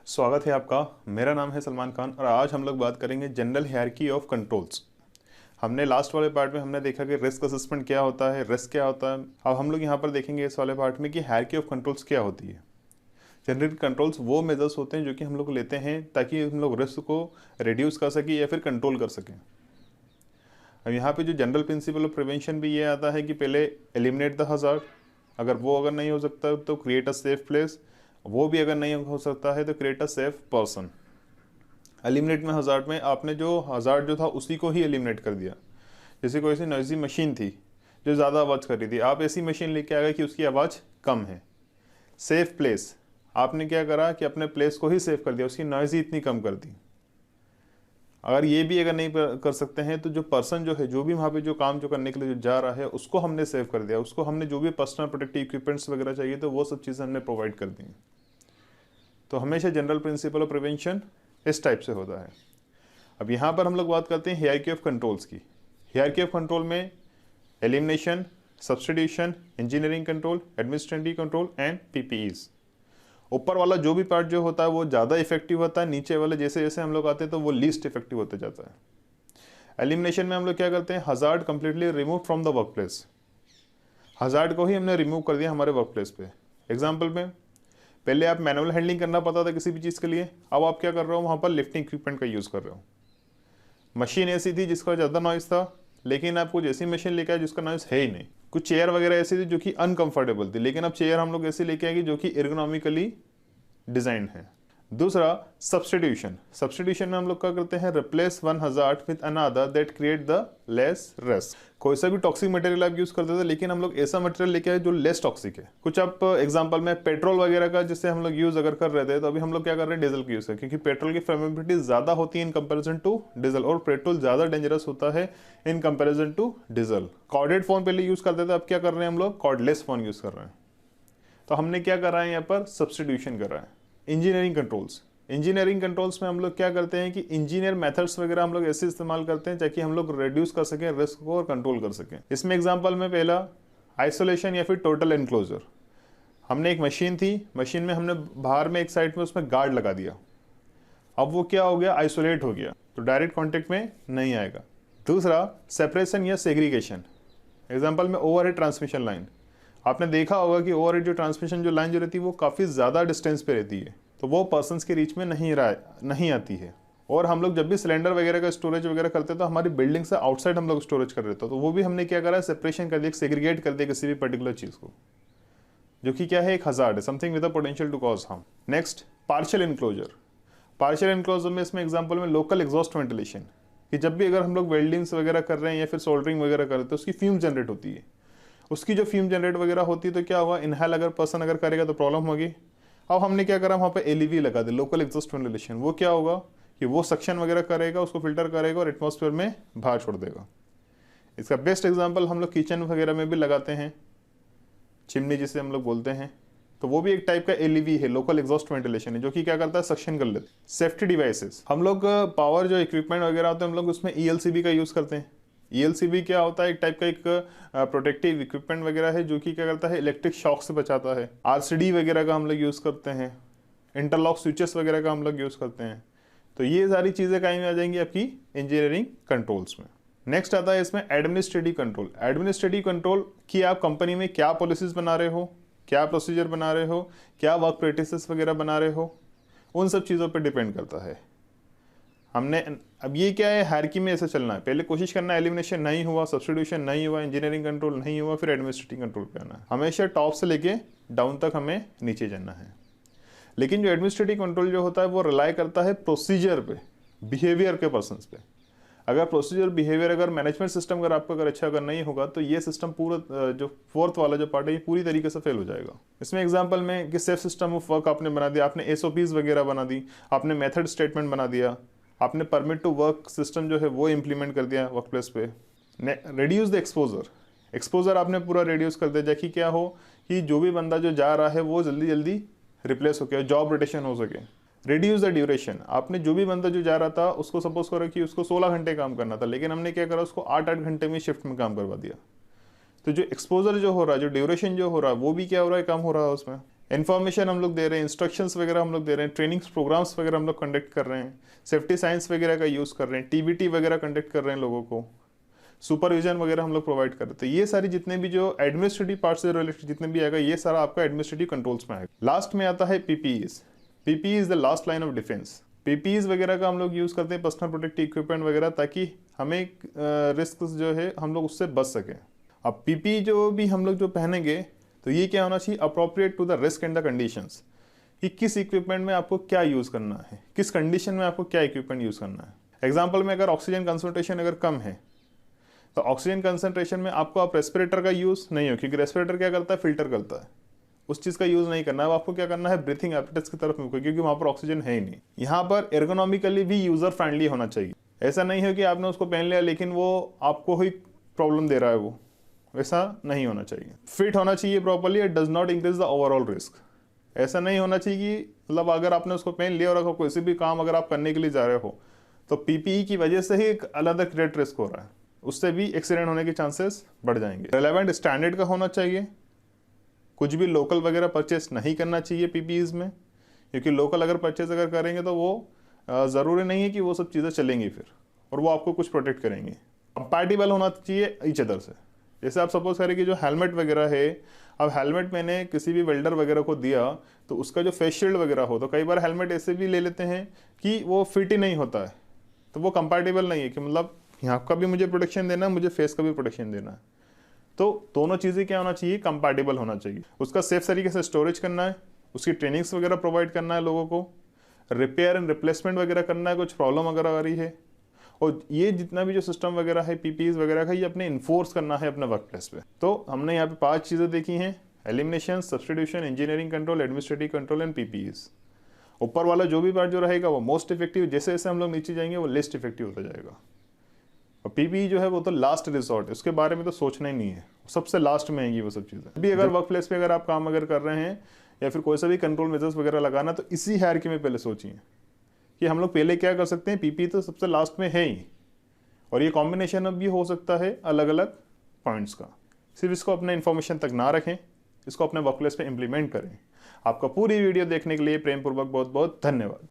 स्वागत है आपका। मेरा नाम है सलमान खान और आज हम लोग बात करेंगे जनरल हायरार्की ऑफ कंट्रोल्स। हमने लास्ट वाले पार्ट में हमने देखा कि रिस्क असेसमेंट क्या होता है, रिस्क क्या होता है। अब हम लोग यहाँ पर देखेंगे इस वाले पार्ट में कि हायरार्की ऑफ कंट्रोल्स क्या होती है। जनरल कंट्रोल्स वो मेजर्स होते हैं जो कि हम लोग लेते हैं ताकि हम लोग रिस्क को रिड्यूस कर सकें या फिर कंट्रोल कर सकें। अब यहाँ पे जो जनरल प्रिंसिपल ऑफ प्रिवेंशन भी ये आता है कि पहले एलिमिनेट द हजार्ड, अगर नहीं हो सकता तो क्रिएट अ सेफ प्लेस, वो भी अगर नहीं हो सकता है तो create a safe person. Eliminate में हजार्ड में आपने जो हजार्ड जो था उसी को ही एलिमिनेट कर दिया। जैसे कोई सी नॉइजी मशीन थी जो ज़्यादा आवाज़ कर रही थी, आप ऐसी मशीन लेके आ गए कि उसकी आवाज़ कम है। सेफ प्लेस, आपने क्या करा कि अपने प्लेस को ही सेव कर दिया, उसकी नॉइज ही इतनी कम कर दी। अगर नहीं कर सकते हैं तो जो पर्सन जो है, जो भी वहाँ पे जो काम जो करने के लिए जो जा रहा है, उसको हमने सेव कर दिया, उसको हमने जो भी पर्सनल प्रोटेक्टिव इक्विपमेंट्स वगैरह चाहिए तो वो सब चीज़ें हमने प्रोवाइड कर दी। तो हमेशा जनरल प्रिंसिपल ऑफ प्रिवेंशन इस टाइप से होता है। अब यहाँ पर हम लोग बात करते हैं हायरार्की ऑफ कंट्रोल्स की। हायरार्की ऑफ कंट्रोल में elimination, substitution, engineering control, administrative control and PPEs. ऊपर वाला जो भी पार्ट जो होता है वो ज़्यादा इफेक्टिव होता है, नीचे वाले जैसे जैसे हम लोग आते हैं तो वो लीस्ट इफेक्टिव होते जाता है। एलिमिनेशन में हम लोग क्या करते हैं, hazard completely remove from the work place. Hazard को ही हमने रिमूव कर दिया हमारे वर्क प्लेस पे। एग्जाम्पल में पहले आप मैनुअल हैंडलिंग करना पड़ता था किसी भी चीज़ के लिए, अब आप क्या कर रहे हो, वहाँ पर लिफ्टिंग इक्विपमेंट का यूज़ कर रहे हो। मशीन ऐसी थी जिसका ज़्यादा नॉइज़ था, लेकिन आप कुछ ऐसी मशीन लेके आए जिसका नॉइज़ है ही नहीं। कुछ चेयर वगैरह ऐसी थी जो कि अनकंफर्टेबल थी, लेकिन अब चेयर हम लोग ऐसी लेके आएंगे जो कि एर्गोनॉमिकली डिजाइन है। दूसरा सब्स्टिट्यूशन। सब्स्टिट्यूशन में हम लोग क्या करते हैं, replace one hazard with another that create the less risk. कोई सा भी टॉक्सिक मटेरियल आप यूज करते थे, लेकिन हम लोग ऐसा मटेरियल लेके आए जो लेस टॉक्सिक है। कुछ आप एग्जांपल में पेट्रोल वगैरह का जिससे हम लोग यूज अगर कर रहे थे, तो अभी हम लोग क्या कर रहे हैं, डीजल का यूज है, क्योंकि पेट्रोल की फ्लेमेबिलिटी ज्यादा होती है इन कंपेरिजन टू डीजल, और पेट्रोल ज्यादा डेंजरस होता है in comparison to diesel. Corded phone पहले यूज करते थे, अब क्या कर रहे हैं हम लोग, कॉर्डलेस फोन यूज कर रहे हैं। तो हमने क्या कर रहा है, यहाँ पर सब्स्टिट्यूशन कर रहा है। Engineering controls. इंजीनियरिंग कंट्रोल्स में हम लोग क्या करते हैं कि इंजीनियर मेथड्स वगैरह हम लोग ऐसे इस्तेमाल करते हैं ताकि हम लोग रिड्यूस कर सकें रिस्क को और कंट्रोल कर सकें। इसमें एग्जांपल में पहला आइसोलेशन या फिर टोटल एनक्लोजर। हमने एक मशीन थी, मशीन में हमने बाहर में एक साइड में उसमें गार्ड लगा दिया। अब वो क्या हो गया, आइसोलेट हो गया, तो डायरेक्ट कॉन्टेक्ट में नहीं आएगा। दूसरा सेपरेशन या सेग्रीगेशन। एग्जाम्पल में ओवरहेड ट्रांसमिशन लाइन। आपने देखा होगा कि ओवरहेड जो ट्रांसमिशन जो लाइन जो रहती है वो काफ़ी ज़्यादा डिस्टेंस पे रहती है, तो वो पर्सन्स के रीच में नहीं आती है। और हम लोग जब भी सिलेंडर वगैरह का स्टोरेज वगैरह करते हैं तो हमारी बिल्डिंग से आउटसाइड हम लोग स्टोरेज कर रहे थे, तो वो भी हमने क्या करा है, सेपरेशन कर दिया, सेग्रीगेट कर दिया किसी भी पर्टिकुलर चीज़ को, जो कि क्या है, एक हजार्ड है, something with a potential to cause harm. Next partial enclosure. Partial enclosure में इसमें एग्जाम्पल में लोकल एग्जॉस्ट वेंटिलेशन, कि जब भी अगर हम लोग वेल्डिंग्स वगैरह कर रहे हैं या फिर सोल्डरिंग वगैरह कर रहे हैं तो उसकी फ्यूम जनरेट होती है। उसकी जो फ्यूम जनरेट वगैरह होती है तो क्या होगा, इनहेल अगर पर्सन अगर करेगा तो प्रॉब्लम होगी। अब हमने क्या करा, वहाँ पे एलईवी लगा दे, लोकल एग्जॉस्ट वेंटिलेशन। वो क्या होगा कि वो सक्शन वगैरह करेगा, उसको फिल्टर करेगा और एटमॉस्फेयर में बाहर छोड़ देगा। इसका बेस्ट एग्जांपल हम लोग किचन वगैरह में भी लगाते हैं, चिमनी जिसे हम लोग बोलते हैं, तो वो भी एक टाइप का एलईवी है, लोकल एग्जॉस्ट वेंटिलेशन है, जो कि क्या करता है, सक्शन कर लेते। सेफ्टी डिवाइसेस, हम लोग पावर जो इक्विपमेंट वगैरह होते हैं हम लोग उसमें ईएलसीबी का यूज़ करते हैं। ईएलसीबी क्या होता है, एक टाइप का एक प्रोटेक्टिव इक्विपमेंट वगैरह है जो कि क्या करता है, इलेक्ट्रिक शॉक से बचाता है। आरसीडी वगैरह का हम लोग यूज़ करते हैं, इंटरलॉक स्विचेस वगैरह का हम लोग यूज़ करते हैं। तो ये सारी चीज़ें कहीं में आ जाएंगी आपकी इंजीनियरिंग कंट्रोल्स में। नेक्स्ट आता है इसमें एडमिनिस्ट्रेटिव कंट्रोल। एडमिनिस्ट्रेटिव कंट्रोल कि आप कंपनी में क्या पॉलिसीज बना रहे हो, क्या प्रोसीजर बना रहे हो, क्या वर्क प्रैक्टिसेस वगैरह बना रहे हो, उन सब चीज़ों पर डिपेंड करता है। हमने अब ये क्या है, हायरार्की में ऐसे चलना है, पहले कोशिश करना है, एलिमिनेशन नहीं हुआ, सब्स्टिट्यूशन नहीं हुआ, इंजीनियरिंग कंट्रोल नहीं हुआ, फिर एडमिनिस्ट्रेटिव कंट्रोल पे आना है। हमेशा टॉप से लेके डाउन तक हमें नीचे जाना है। लेकिन जो एडमिनिस्ट्रेटिव कंट्रोल जो होता है वो रिलाई करता है प्रोसीजर पे, बिहेवियर के पर्सन्स पे। अगर प्रोसीजर बिहेवियर अगर मैनेजमेंट सिस्टम अगर आपका अगर अच्छा अगर नहीं होगा तो ये सिस्टम पूरा जो फोर्थ वाला जो पार्ट है ये पूरी तरीके से फेल हो जाएगा। इसमें एग्जांपल में कि सेफ सिस्टम ऑफ वर्क आपने बना दिया, आपने एसओपीज वगैरह बना दी, आपने मेथड स्टेटमेंट बना दिया, आपने परमिट टू वर्क सिस्टम जो है वो इम्प्लीमेंट कर दिया वर्क प्लेस पे। Reduce the exposure. एक्सपोजर आपने पूरा रिड्यूस कर दिया, ताकि क्या हो कि जो भी बंदा जो जा रहा है वो जल्दी जल्दी रिप्लेस हो गया, जॉब रोटेशन हो सके। Reduce the duration. आपने जो भी बंदा जो जा रहा था उसको सपोज करो कि उसको 16 घंटे काम करना था, लेकिन हमने क्या करा, उसको 8-8 घंटे में शिफ्ट में काम करवा दिया। तो जो एक्सपोजर जो हो रहा है, जो ड्यूरेशन जो हो रहा है वो भी क्या हो रहा है, कम हो रहा है उसमें। इन्फॉर्मेशन हम लोग दे रहे हैं, इंस्ट्रक्शंस वगैरह हम लोग दे रहे हैं, ट्रेनिंग्स प्रोग्राम्स वगैरह हम लोग कंडक्ट कर रहे हैं, सेफ्टी साइंस वगैरह का यूज़ कर रहे हैं, टीबीटी वगैरह कंडक्ट कर रहे हैं लोगों को, सुपरविजन वगैरह हम लोग प्रोवाइड कर रहे हैं। तो ये सारी जितने भी जो एडमिनिस्ट्रेटिव पार्ट से रिलेटेड जितने भी आएगा, ये सारा आपका एडमिनिस्ट्रेटिव कंट्रोल्स में आएगा। लास्ट में आता है PPEs. PPE is the last line of defence. PPEs वगैरह का हम लोग यूज़ करते हैं, पर्सनल प्रोटेक्टिव इक्विपमेंट वगैरह, ताकि हमें रिस्क जो है हम लोग उससे बच सकें। अब पीपीई जो भी हम लोग जो पहनेंगे तो ये क्या होना चाहिए, appropriate to the risk and the conditions, कि किस इक्विपमेंट में आपको क्या यूज़ करना है, किस कंडीशन में आपको क्या इक्विपमेंट यूज़ करना है। एग्जाम्पल में अगर ऑक्सीजन कंसंट्रेशन अगर कम है तो ऑक्सीजन कंसंट्रेशन में आपको आप रेस्पिरेटर का यूज़ नहीं हो, क्योंकि रेस्पिरेटर क्या करता है, फिल्टर करता है, उस चीज़ का यूज़ नहीं करना है। आपको क्या करना है, ब्रीथिंग एपरेटस की तरफ मुझे, क्योंकि वहाँ पर ऑक्सीजन है ही नहीं। यहाँ पर एर्गोनॉमिकली भी यूज़र फ्रेंडली होना चाहिए। ऐसा नहीं है कि आपने उसको पहन लिया लेकिन वो आपको ही प्रॉब्लम दे रहा है, वो वैसा नहीं होना चाहिए। फिट होना चाहिए properly, it does not increase the overall risk. ऐसा नहीं होना चाहिए कि मतलब अगर आपने उसको पहन लिया और अगर कोई भी काम अगर आप करने के लिए जा रहे हो तो पीपीई की वजह से ही एक अलग क्रिएट रिस्क हो रहा है, उससे भी एक्सीडेंट होने के चांसेस बढ़ जाएंगे। रेलेवेंट स्टैंडर्ड का होना चाहिए, कुछ भी लोकल वगैरह परचेस नहीं करना चाहिए पीपीईज में, क्योंकि लोकल अगर परचेस अगर करेंगे तो वो ज़रूरी नहीं है कि वो सब चीज़ें चलेंगी फिर और वो आपको कुछ प्रोटेक्ट करेंगे। कंपैटिबल होना चाहिए ईच अदर से। जैसे आप सपोज करें कि जो हेलमेट वगैरह है, अब हेलमेट मैंने किसी भी वेल्डर वगैरह को दिया तो उसका जो फेस शील्ड वगैरह हो, तो कई बार हेलमेट ऐसे भी ले लेते हैं कि वो फिट ही नहीं होता है, तो वो कंपैटिबल नहीं है कि मतलब यहाँ का भी मुझे प्रोटेक्शन देना है, मुझे फेस का भी प्रोटेक्शन देना है। तो दोनों चीज़ें क्या होना चाहिए, कंपैटिबल होना चाहिए। उसका सेफ तरीके से स्टोरेज करना है, उसकी ट्रेनिंग्स वगैरह प्रोवाइड करना है लोगों को, रिपेयर एंड रिप्लेसमेंट वगैरह करना है कुछ प्रॉब्लम अगर आ रही है, और ये जितना भी जो सिस्टम वगैरह है पीपीईज वगैरह का, ये अपने इन्फोर्स करना है अपने वर्क प्लेस पे। तो हमने यहाँ पे 5 चीज़ें देखी हैं, elimination, substitution, engineering control, administrative control and PPEs. ऊपर वाला जो भी पार्ट जो रहेगा वो मोस्ट इफेक्टिव, जैसे जैसे हम लोग नीचे जाएंगे वो लेस्ट इफेक्टिव होता जाएगा। और पीपीई जो है वो तो लास्ट रिसोर्ट है, उसके बारे में तो सोचना ही नहीं है, सबसे लास्ट में आएंगी वो सब चीज़ें। अभी अगर वर्क प्लेस पे अगर आप काम अगर कर रहे हैं या फिर कोई सा भी कंट्रोल मेजर्स वगैरह लगाना, तो इसी हायरार्की में पहले सोचिए कि हम लोग पहले क्या कर सकते हैं। पीपीई तो सबसे लास्ट में है ही, और ये कॉम्बिनेशन अब भी हो सकता है अलग अलग पॉइंट्स का। सिर्फ इसको अपने इन्फॉर्मेशन तक ना रखें, इसको अपने वर्क प्लेस पे इम्प्लीमेंट करें। आपका पूरी वीडियो देखने के लिए प्रेमपूर्वक बहुत बहुत धन्यवाद।